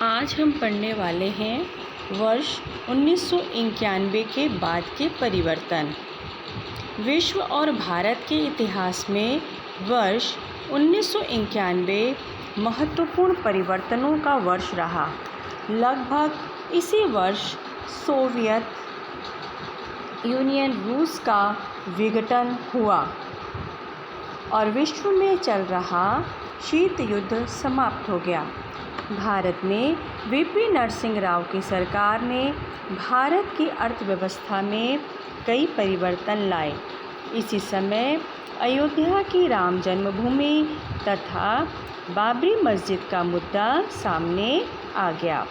आज हम पढ़ने वाले हैं वर्ष 1991 के बाद के परिवर्तन। विश्व और भारत के इतिहास में वर्ष 1991 महत्वपूर्ण परिवर्तनों का वर्ष रहा। लगभग इसी वर्ष सोवियत यूनियन रूस का विघटन हुआ और विश्व में चल रहा शीत युद्ध समाप्त हो गया। भारत में वीपी नरसिंह राव की सरकार ने भारत की अर्थव्यवस्था में कई परिवर्तन लाए। इसी समय अयोध्या की राम जन्मभूमि तथा बाबरी मस्जिद का मुद्दा सामने आ गया।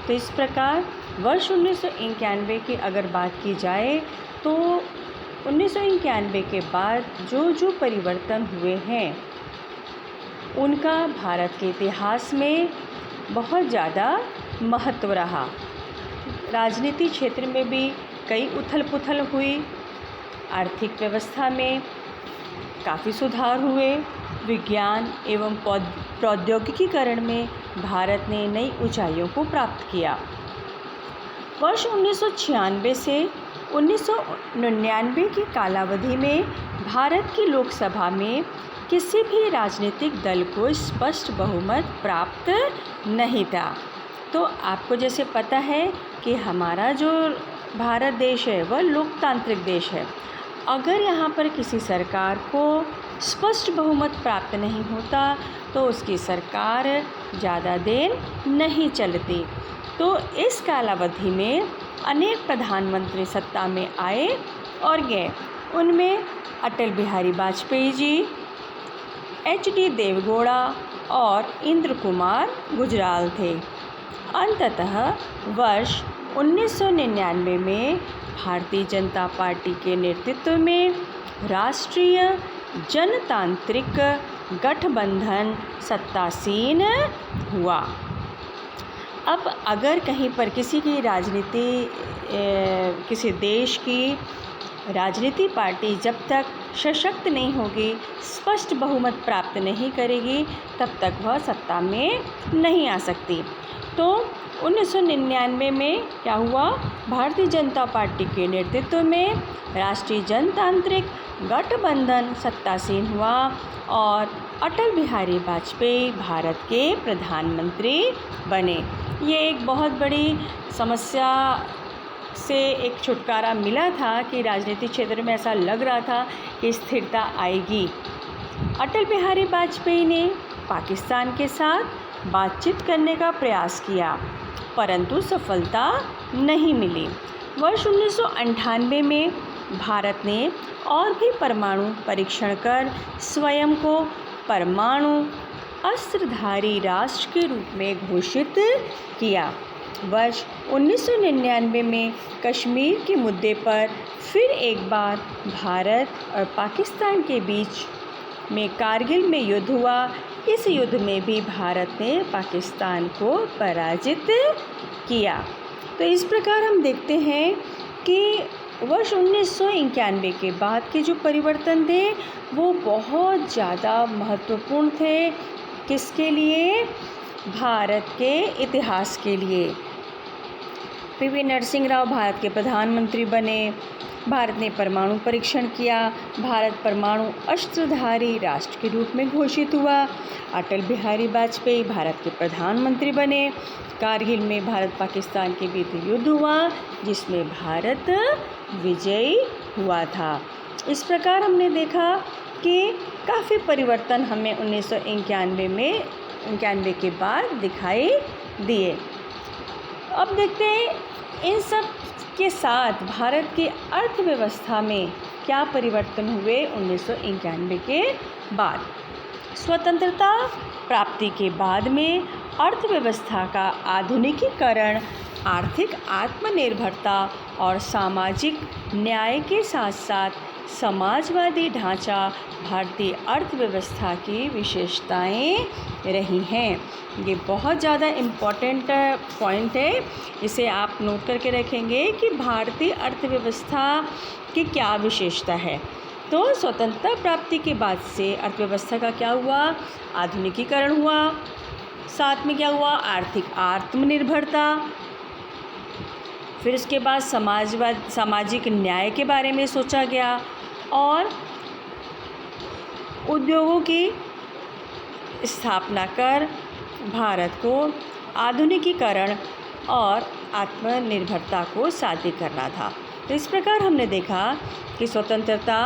तो इस प्रकार वर्ष 1991 की अगर बात की जाए तो 1991 के बाद जो परिवर्तन हुए हैं उनका भारत के इतिहास में बहुत ज़्यादा महत्व रहा। राजनीति क्षेत्र में भी कई उथल पुथल हुई, आर्थिक व्यवस्था में काफ़ी सुधार हुए, विज्ञान एवं प्रौद्योगिकीकरण में भारत ने नई ऊंचाइयों को प्राप्त किया। वर्ष 1996 से 1999 की कालावधि में भारत की लोकसभा में किसी भी राजनीतिक दल को स्पष्ट बहुमत प्राप्त नहीं था। तो आपको जैसे पता है कि हमारा जो भारत देश है वह लोकतांत्रिक देश है। अगर यहाँ पर किसी सरकार को स्पष्ट बहुमत प्राप्त नहीं होता तो उसकी सरकार ज़्यादा देर नहीं चलती। तो इस कालावधि में अनेक प्रधानमंत्री सत्ता में आए और गए। उनमें अटल बिहारी वाजपेयी जी, HD देवेगौड़ा और इंद्र कुमार गुजराल थे। अंततः वर्ष 1999 में भारतीय जनता पार्टी के नेतृत्व में राष्ट्रीय जनतांत्रिक गठबंधन सत्तासीन हुआ। अब अगर कहीं पर किसी की राजनीति किसी देश की राजनीति पार्टी जब तक सशक्त नहीं होगी, स्पष्ट बहुमत प्राप्त नहीं करेगी, तब तक वह सत्ता में नहीं आ सकती। तो 1999 में क्या हुआ? भारतीय जनता पार्टी के नेतृत्व में राष्ट्रीय जनतांत्रिक गठबंधन सत्तासीन हुआ और अटल बिहारी वाजपेयी भारत के प्रधानमंत्री बने। ये एक बहुत बड़ी समस्या से एक छुटकारा मिला था कि राजनीतिक क्षेत्र में ऐसा लग रहा था कि स्थिरता आएगी। अटल बिहारी वाजपेयी ने पाकिस्तान के साथ बातचीत करने का प्रयास किया परंतु सफलता नहीं मिली। वर्ष 1998 में भारत ने और भी परमाणु परीक्षण कर स्वयं को परमाणु अस्त्रधारी राष्ट्र के रूप में घोषित किया। वर्ष 1999 में कश्मीर के मुद्दे पर फिर एक बार भारत और पाकिस्तान के बीच में कारगिल में युद्ध हुआ। इस युद्ध में भी भारत ने पाकिस्तान को पराजित किया। तो इस प्रकार हम देखते हैं कि वर्ष 1991 के बाद के जो परिवर्तन थे वो बहुत ज़्यादा महत्वपूर्ण थे। किसके लिए? भारत के इतिहास के लिए। वीपी नरसिंह राव भारत के प्रधानमंत्री बने। भारत ने परमाणु परीक्षण किया। भारत परमाणु अस्त्रधारी राष्ट्र के रूप में घोषित हुआ। अटल बिहारी वाजपेयी भारत के प्रधानमंत्री बने। कारगिल में भारत पाकिस्तान के बीच युद्ध हुआ जिसमें भारत विजयी हुआ था। इस प्रकार हमने देखा कि काफ़ी परिवर्तन हमें 1991 के बाद दिखाई दिए। अब देखते हैं इन सब के साथ भारत की अर्थव्यवस्था में क्या परिवर्तन हुए 1991 के बाद। स्वतंत्रता प्राप्ति के बाद में अर्थव्यवस्था का आधुनिकीकरण, आर्थिक आत्मनिर्भरता और सामाजिक न्याय के साथ साथ समाजवादी ढांचा भारतीय अर्थव्यवस्था की विशेषताएं रही हैं। ये बहुत ज़्यादा इम्पॉर्टेंट पॉइंट है, इसे आप नोट करके रखेंगे कि भारतीय अर्थव्यवस्था की क्या विशेषता है। तो स्वतंत्रता प्राप्ति के बाद से अर्थव्यवस्था का क्या हुआ? आधुनिकीकरण हुआ, साथ में क्या हुआ, आर्थिक आत्मनिर्भरता। फिर उसके बाद सामाजिक न्याय के बारे में सोचा गया और उद्योगों की स्थापना कर भारत को आधुनिकीकरण और आत्मनिर्भरता को साध्य करना था। तो इस प्रकार हमने देखा कि स्वतंत्रता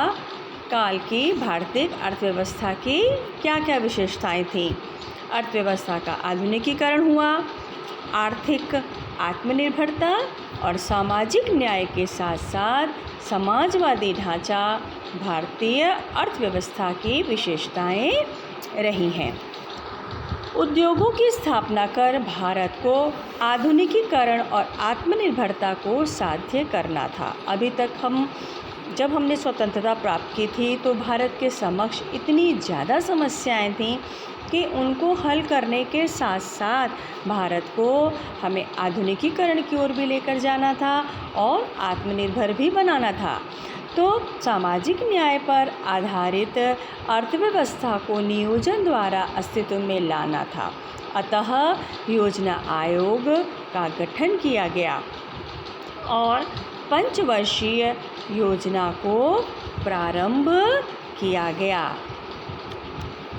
काल की भारतीय अर्थव्यवस्था की क्या क्या विशेषताएं थीं। अर्थव्यवस्था का आधुनिकीकरण हुआ, आर्थिक आत्मनिर्भरता और सामाजिक न्याय के साथ साथ समाजवादी ढांचा भारतीय अर्थव्यवस्था की विशेषताएं रही हैं। उद्योगों की स्थापना कर भारत को आधुनिकीकरण और आत्मनिर्भरता को साध्य करना था। अभी तक जब हमने स्वतंत्रता प्राप्त की थी तो भारत के समक्ष इतनी ज़्यादा समस्याएं थीं कि उनको हल करने के साथ साथ भारत को हमें आधुनिकीकरण की ओर भी लेकर जाना था और आत्मनिर्भर भी बनाना था। तो सामाजिक न्याय पर आधारित अर्थव्यवस्था को नियोजन द्वारा अस्तित्व में लाना था। अतः योजना आयोग का गठन किया गया और पंचवर्षीय योजना को प्रारंभ किया गया।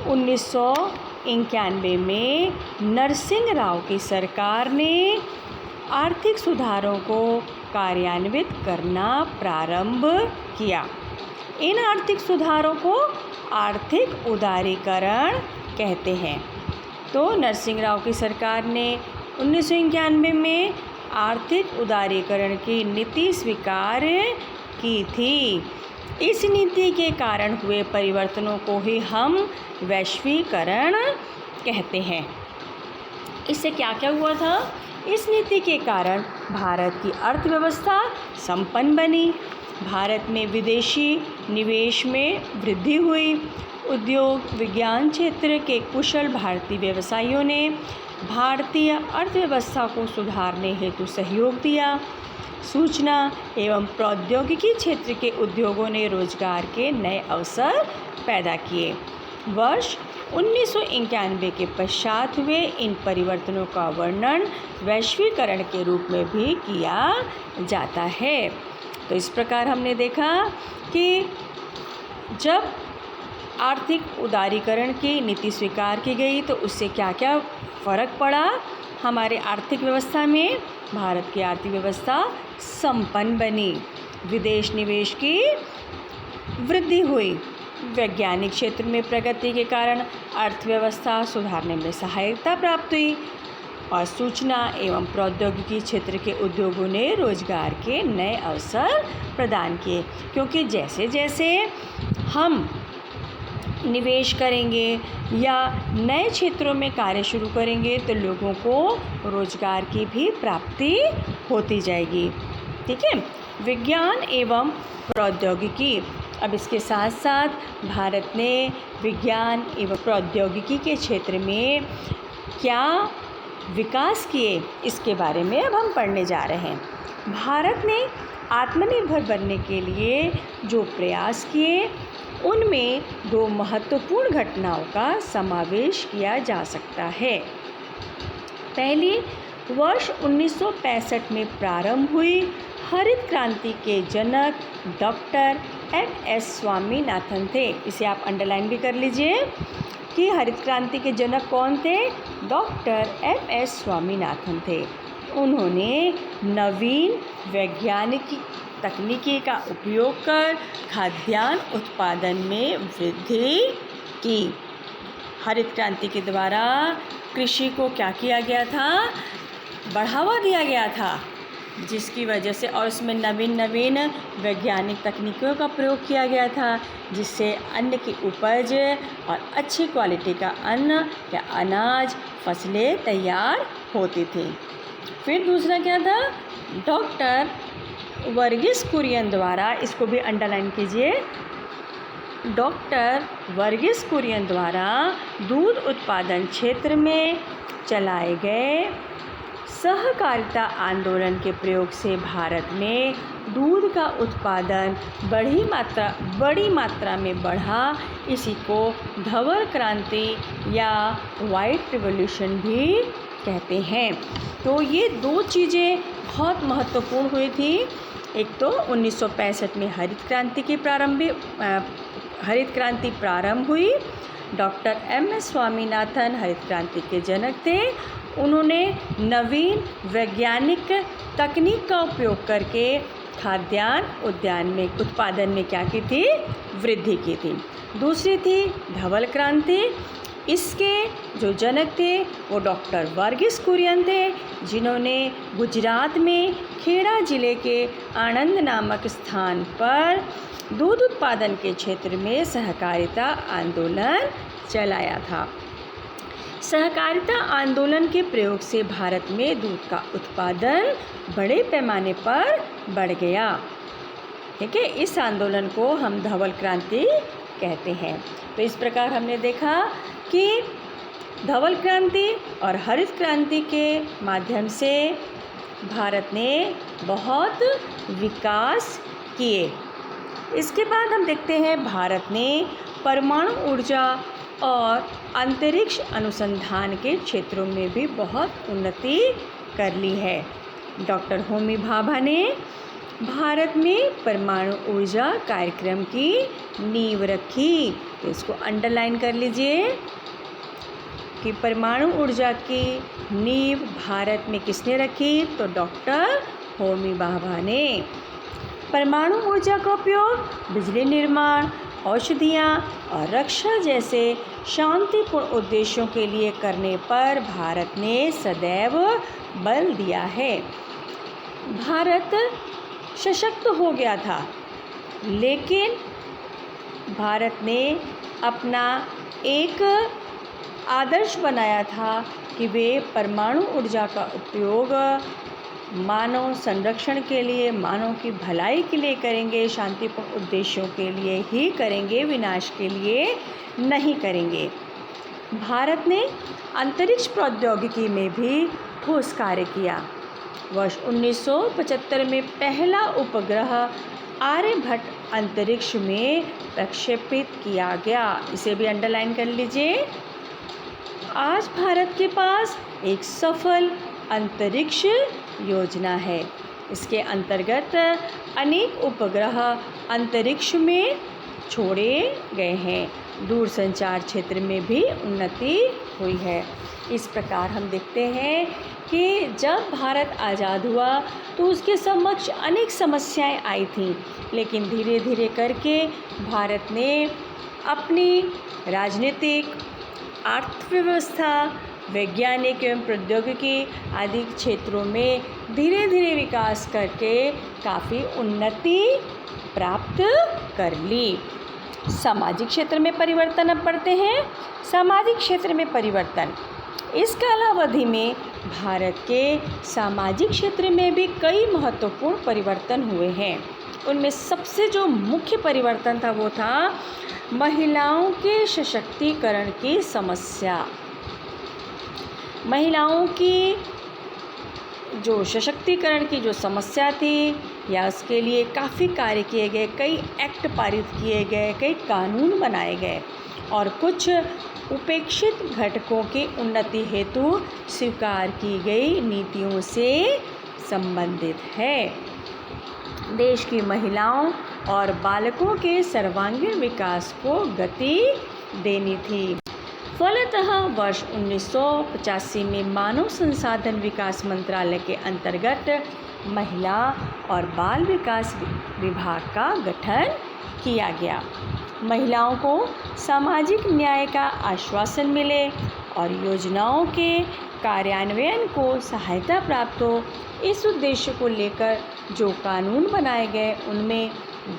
1991 में नरसिंह राव की सरकार ने आर्थिक सुधारों को कार्यान्वित करना प्रारंभ किया। इन आर्थिक सुधारों को आर्थिक उदारीकरण कहते हैं। तो नरसिंह राव की सरकार ने 1991 में आर्थिक उदारीकरण की नीति स्वीकार की थी। इस नीति के कारण हुए परिवर्तनों को ही हम वैश्वीकरण कहते हैं। इससे क्या क्या हुआ था? इस नीति के कारण भारत की अर्थव्यवस्था संपन्न बनी, भारत में विदेशी निवेश में वृद्धि हुई, उद्योग विज्ञान क्षेत्र के कुशल भारतीय व्यवसायियों ने भारतीय अर्थव्यवस्था को सुधारने हेतु सहयोग दिया, सूचना एवं प्रौद्योगिकी क्षेत्र के उद्योगों ने रोजगार के नए अवसर पैदा किए। वर्ष 1991 के पश्चात हुए इन परिवर्तनों का वर्णन वैश्वीकरण के रूप में भी किया जाता है। तो इस प्रकार हमने देखा कि जब आर्थिक उदारीकरण की नीति स्वीकार की गई तो उससे क्या क्या फ़र्क पड़ा हमारे आर्थिक व्यवस्था में। भारत की आर्थिक व्यवस्था संपन्न बनी, विदेश निवेश की वृद्धि हुई, वैज्ञानिक क्षेत्र में प्रगति के कारण अर्थव्यवस्था सुधारने में सहायता प्राप्त हुई और सूचना एवं प्रौद्योगिकी क्षेत्र के उद्योगों ने रोजगार के नए अवसर प्रदान किए। क्योंकि जैसे जैसे हम निवेश करेंगे या नए क्षेत्रों में कार्य शुरू करेंगे तो लोगों को रोजगार की भी प्राप्ति होती जाएगी। ठीक है, विज्ञान एवं प्रौद्योगिकी। अब इसके साथ साथ भारत ने विज्ञान एवं प्रौद्योगिकी के क्षेत्र में क्या विकास किए इसके बारे में अब हम पढ़ने जा रहे हैं। भारत ने आत्मनिर्भर बनने के लिए जो प्रयास किए उनमें दो महत्वपूर्ण घटनाओं का समावेश किया जा सकता है। पहली वर्ष 1965 में प्रारंभ हुई हरित क्रांति के जनक डॉक्टर एम.एस. स्वामीनाथन थे। इसे आप अंडरलाइन भी कर लीजिए कि हरित क्रांति के जनक कौन थे? Doctor MS. स्वामीनाथन थे। उन्होंने नवीन वैज्ञानिक तकनीकी का उपयोग कर खाद्यान्न उत्पादन में वृद्धि की। हरित क्रांति के द्वारा कृषि को क्या किया गया था? बढ़ावा दिया गया था, जिसकी वजह से और उसमें नवीन नवीन वैज्ञानिक तकनीकों का प्रयोग किया गया था, जिससे अन्न की उपज और अच्छी क्वालिटी का अन्न या अनाज फसलें तैयार होती थी। फिर दूसरा क्या था? डॉक्टर वर्गीस कुरियन द्वारा, इसको भी अंडरलाइन कीजिए, डॉक्टर वर्गीस कुरियन द्वारा दूध उत्पादन क्षेत्र में चलाए गए सहकारिता आंदोलन के प्रयोग से भारत में दूध का उत्पादन बड़ी मात्रा में बढ़ा। इसी को धवल क्रांति या वाइट रिवॉल्यूशन भी कहते हैं। तो ये दो चीज़ें बहुत महत्वपूर्ण हुई थी। एक तो 1965 में हरित क्रांति प्रारंभ हुई। Doctor MS. स्वामीनाथन हरित क्रांति के जनक थे। उन्होंने नवीन वैज्ञानिक तकनीक का उपयोग करके खाद्यान्न उत्पादन में क्या की थी? वृद्धि की थी। दूसरी थी धवल क्रांति। इसके जो जनक थे वो डॉक्टर वर्गीस कुरियन थे, जिन्होंने गुजरात में खेड़ा जिले के आणंद नामक स्थान पर दूध उत्पादन के क्षेत्र में सहकारिता आंदोलन चलाया था। सहकारिता आंदोलन के प्रयोग से भारत में दूध का उत्पादन बड़े पैमाने पर बढ़ गया। ठीक है, इस आंदोलन को हम धवल क्रांति कहते हैं। तो इस प्रकार हमने देखा कि धवल क्रांति और हरित क्रांति के माध्यम से भारत ने बहुत विकास किए। इसके बाद हम देखते हैं भारत ने परमाणु ऊर्जा और अंतरिक्ष अनुसंधान के क्षेत्रों में भी बहुत उन्नति कर ली है। डॉक्टर होमी भाभा ने भारत में परमाणु ऊर्जा कार्यक्रम की नींव रखी। तो इसको अंडरलाइन कर लीजिए कि परमाणु ऊर्जा की नींव भारत में किसने रखी? तो डॉक्टर होमी भाभा ने। परमाणु ऊर्जा का उपयोग बिजली निर्माण, औषधियाँ और रक्षा जैसे शांतिपूर्ण उद्देश्यों के लिए करने पर भारत ने सदैव बल दिया है। भारत सशक्त हो गया था, लेकिन भारत ने अपना एक आदर्श बनाया था कि वे परमाणु ऊर्जा का उपयोग मानव संरक्षण के लिए, मानव की भलाई के लिए करेंगे, शांतिपूर्ण उद्देश्यों के लिए ही करेंगे, विनाश के लिए नहीं करेंगे। भारत ने अंतरिक्ष प्रौद्योगिकी में भी ठोस कार्य किया। वर्ष 1975 में पहला उपग्रह आर्यभट्ट अंतरिक्ष में प्रक्षेपित किया गया। इसे भी अंडरलाइन कर लीजिए। आज भारत के पास एक सफल अंतरिक्ष योजना है। इसके अंतर्गत अनेक उपग्रह अंतरिक्ष में छोड़े गए हैं। दूरसंचार क्षेत्र में भी उन्नति हुई है। इस प्रकार हम देखते हैं कि जब भारत आज़ाद हुआ तो उसके समक्ष अनेक समस्याएं आई थीं, लेकिन धीरे धीरे करके भारत ने अपनी राजनीतिक, अर्थव्यवस्था, वैज्ञानिक एवं प्रौद्योगिकी आदि क्षेत्रों में धीरे धीरे विकास करके काफ़ी उन्नति प्राप्त कर ली। सामाजिक क्षेत्र में परिवर्तन अब बढ़ते हैं। सामाजिक क्षेत्र में परिवर्तन, इस कालावधि में भारत के सामाजिक क्षेत्र में भी कई महत्वपूर्ण परिवर्तन हुए हैं। उनमें सबसे जो मुख्य परिवर्तन था वो था महिलाओं के सशक्तिकरण की समस्या। महिलाओं की जो सशक्तिकरण की जो समस्या थी, या उसके लिए काफ़ी कार्य किए गए, कई एक्ट पारित किए गए, कई कानून बनाए गए और कुछ उपेक्षित घटकों की उन्नति हेतु स्वीकार की गई नीतियों से संबंधित है। देश की महिलाओं और बालकों के सर्वांगीण विकास को गति देनी थी। फलतः वर्ष 1985 में मानव संसाधन विकास मंत्रालय के अंतर्गत महिला और बाल विकास विभाग का गठन किया गया। महिलाओं को सामाजिक न्याय का आश्वासन मिले और योजनाओं के कार्यान्वयन को सहायता प्राप्त हो, इस उद्देश्य को लेकर जो कानून बनाए गए उनमें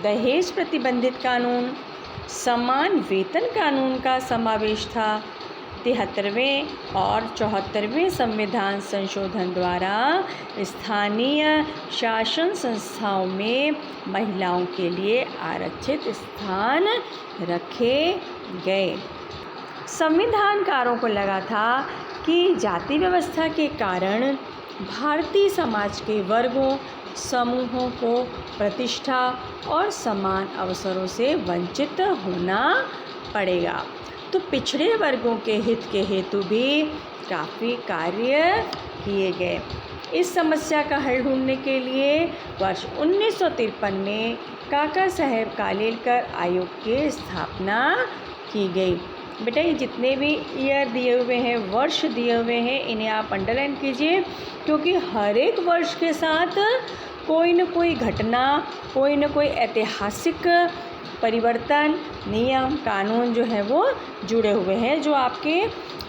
दहेज प्रतिबंधित कानून, समान वेतन कानून का समावेश था। 73वें और 74वें संविधान संशोधन द्वारा स्थानीय शासन संस्थाओं में महिलाओं के लिए आरक्षित स्थान रखे गए। संविधानकारों को लगा था कि जाति व्यवस्था के कारण भारतीय समाज के वर्गों समूहों को प्रतिष्ठा और समान अवसरों से वंचित होना पड़ेगा। तो पिछड़े वर्गों के हित के हेतु भी काफ़ी कार्य किए गए। इस समस्या का हल ढूंढने के लिए वर्ष 1953 में काका साहेब कालेलकर आयोग की स्थापना की गई। बेटा ये जितने भी ईयर दिए हुए हैं, वर्ष दिए हुए हैं, इन्हें आप अंडरलाइन कीजिए, क्योंकि हर एक वर्ष के साथ कोई न कोई घटना, कोई न कोई ऐतिहासिक परिवर्तन, नियम, कानून जो है वो जुड़े हुए हैं, जो आपके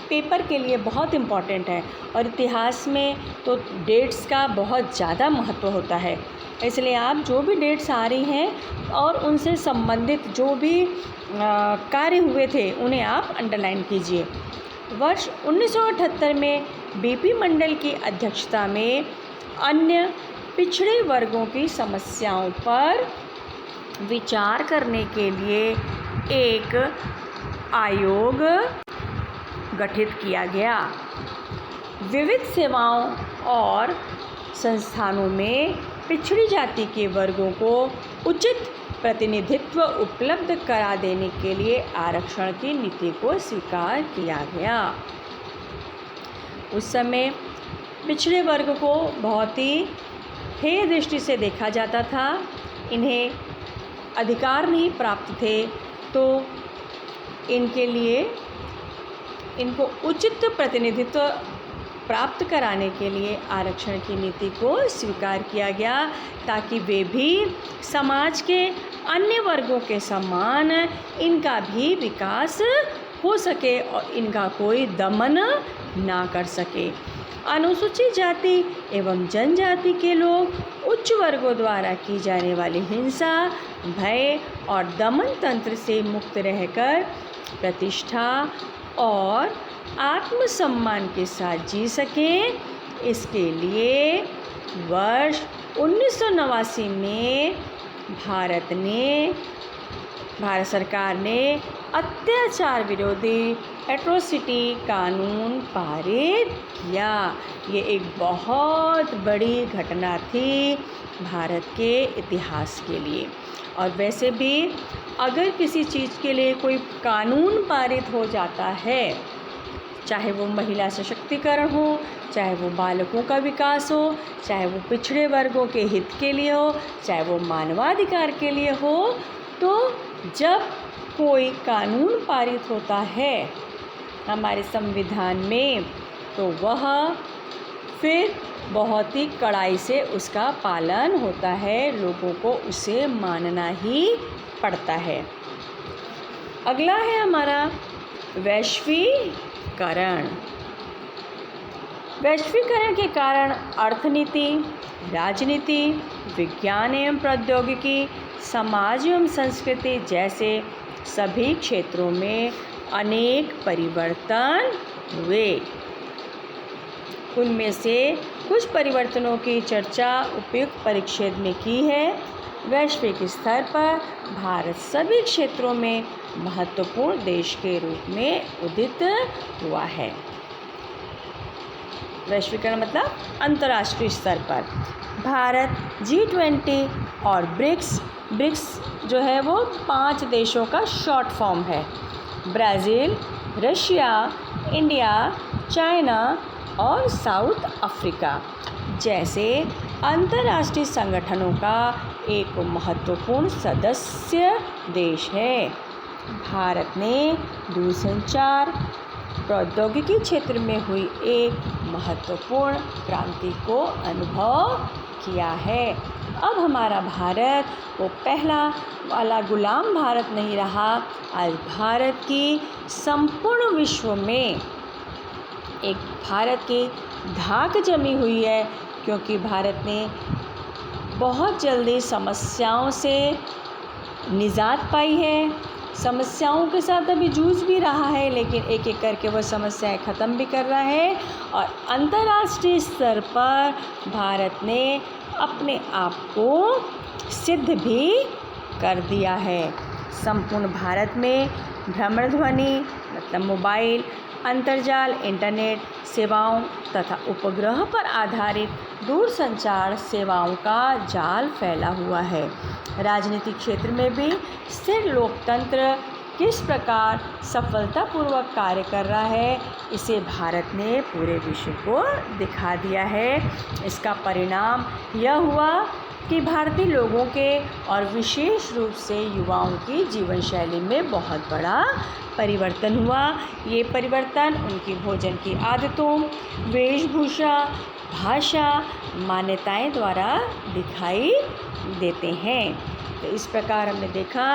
पेपर के लिए बहुत इम्पॉर्टेंट है। और इतिहास में तो डेट्स का बहुत ज़्यादा महत्व होता है, इसलिए आप जो भी डेट्स आ रही हैं और उनसे संबंधित जो भी कार्य हुए थे उन्हें आप अंडरलाइन कीजिए। वर्ष 1978 में बीपी मंडल की अध्यक्षता में अन्य पिछड़े वर्गों की समस्याओं पर विचार करने के लिए एक आयोग गठित किया गया। विविध सेवाओं और संस्थानों में पिछड़ी जाति के वर्गों को उचित प्रतिनिधित्व उपलब्ध करा देने के लिए आरक्षण की नीति को स्वीकार किया गया। उस समय पिछड़े वर्ग को बहुत ही हेय दृष्टि से देखा जाता था, इन्हें अधिकार नहीं प्राप्त थे, तो इनके लिए इनको उचित प्रतिनिधित्व प्राप्त कराने के लिए आरक्षण की नीति को स्वीकार किया गया, ताकि वे भी समाज के अन्य वर्गों के समान इनका भी विकास हो सके और इनका कोई दमन ना कर सके। अनुसूचित जाति एवं जनजाति के लोग उच्च वर्गों द्वारा की जाने वाली हिंसा, भय और दमन तंत्र से मुक्त रहकर प्रतिष्ठा और आत्मसम्मान के साथ जी सकें, इसके लिए वर्ष 1989 में भारत सरकार ने अत्याचार विरोधी एट्रोसिटी कानून पारित किया। ये एक बहुत बड़ी घटना थी भारत के इतिहास के लिए। और वैसे भी अगर किसी चीज़ के लिए कोई कानून पारित हो जाता है, चाहे वो महिला सशक्तिकरण हो, चाहे वो बालकों का विकास हो, चाहे वो पिछड़े वर्गों के हित के लिए हो, चाहे वो मानवाधिकार के लिए हो, तो जब कोई कानून पारित होता है हमारे संविधान में, तो वह फिर बहुत ही कड़ाई से उसका पालन होता है, लोगों को उसे मानना ही पड़ता है। अगला है हमारा वैश्वीकरण। वैश्वीकरण के कारण अर्थनीति, राजनीति, विज्ञान एवं प्रौद्योगिकी, समाज एवं संस्कृति जैसे सभी क्षेत्रों में अनेक परिवर्तन हुए। उनमें से कुछ परिवर्तनों की चर्चा उपयुक्त परिच्छेद में की है। वैश्विक स्तर पर भारत सभी क्षेत्रों में महत्वपूर्ण देश के रूप में उदित हुआ है। वैश्वीकरण मतलब अंतर्राष्ट्रीय स्तर पर भारत G20 और ब्रिक्स जो है वो 5 देशों का शॉर्ट फॉर्म है। ब्राज़ील, रशिया, इंडिया, चाइना और साउथ अफ्रीका जैसे अंतर्राष्ट्रीय संगठनों का एक महत्वपूर्ण सदस्य देश है। भारत ने दूरसंचार प्रौद्योगिकी क्षेत्र में हुई एक महत्वपूर्ण क्रांति को अनुभव किया है। अब हमारा भारत वो पहला वाला गुलाम भारत नहीं रहा। आज भारत की संपूर्ण विश्व में एक भारत की धाक जमी हुई है, क्योंकि भारत ने बहुत जल्दी समस्याओं से निजात पाई है। समस्याओं के साथ अभी जूझ भी रहा है, लेकिन एक एक करके वह समस्याएं ख़त्म भी कर रहा है। और अंतर्राष्ट्रीय स्तर पर भारत ने अपने आप को सिद्ध भी कर दिया है। संपूर्ण भारत में भ्रमण ध्वनि मतलब मोबाइल अंतर्जाल इंटरनेट सेवाओं तथा उपग्रह पर आधारित दूरसंचार सेवाओं का जाल फैला हुआ है। राजनीतिक क्षेत्र में भी स्थिर लोकतंत्र किस प्रकार सफलतापूर्वक कार्य कर रहा है, इसे भारत ने पूरे विश्व को दिखा दिया है। इसका परिणाम यह हुआ कि भारतीय लोगों के और विशेष रूप से युवाओं की जीवन शैली में बहुत बड़ा परिवर्तन हुआ। ये परिवर्तन उनकी भोजन की आदतों, वेशभूषा, भाषा, मान्यताएं द्वारा दिखाई देते हैं। तो इस प्रकार हमने देखा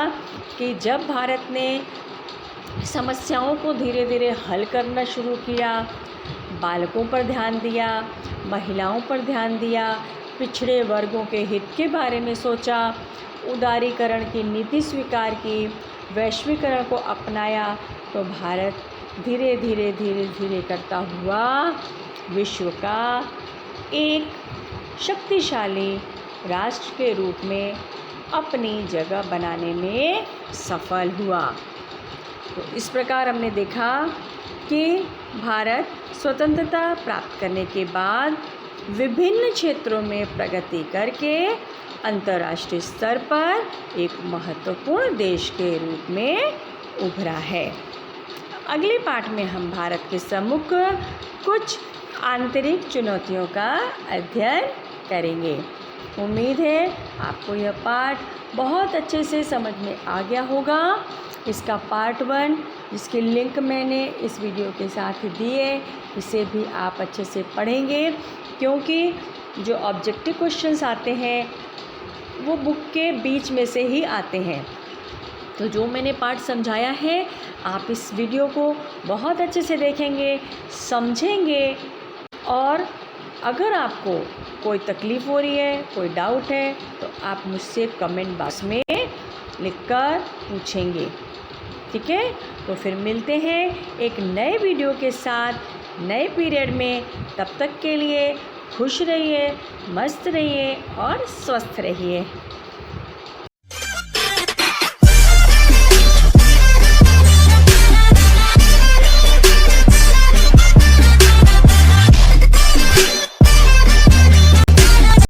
कि जब भारत ने समस्याओं को धीरे धीरे हल करना शुरू किया, बालकों पर ध्यान दिया, महिलाओं पर ध्यान दिया, पिछड़े वर्गों के हित के बारे में सोचा, उदारीकरण की नीति स्वीकार की, वैश्वीकरण को अपनाया, तो भारत धीरे धीरे करता हुआ विश्व का एक शक्तिशाली राष्ट्र के रूप में अपनी जगह बनाने में सफल हुआ। तो इस प्रकार हमने देखा कि भारत स्वतंत्रता प्राप्त करने के बाद विभिन्न क्षेत्रों में प्रगति करके अंतर्राष्ट्रीय स्तर पर एक महत्वपूर्ण देश के रूप में उभरा है। अगले पाठ में हम भारत के सम्मुख कुछ आंतरिक चुनौतियों का अध्ययन करेंगे। उम्मीद है आपको यह पाठ बहुत अच्छे से समझ में आ गया होगा। इसका पार्ट 1 जिसके लिंक मैंने इस वीडियो के साथ दिए, इसे भी आप अच्छे से पढ़ेंगे, क्योंकि जो ऑब्जेक्टिव क्वेश्चंस आते हैं वो बुक के बीच में से ही आते हैं। तो जो मैंने पाठ समझाया है, आप इस वीडियो को बहुत अच्छे से देखेंगे, समझेंगे, और अगर आपको कोई तकलीफ़ हो रही है, कोई डाउट है, तो आप मुझसे कमेंट बॉक्स में लिखकर पूछेंगे। ठीक है, तो फिर मिलते हैं एक नए वीडियो के साथ नए पीरियड में। तब तक के लिए खुश रहिए, मस्त रहिए और स्वस्थ रहिए।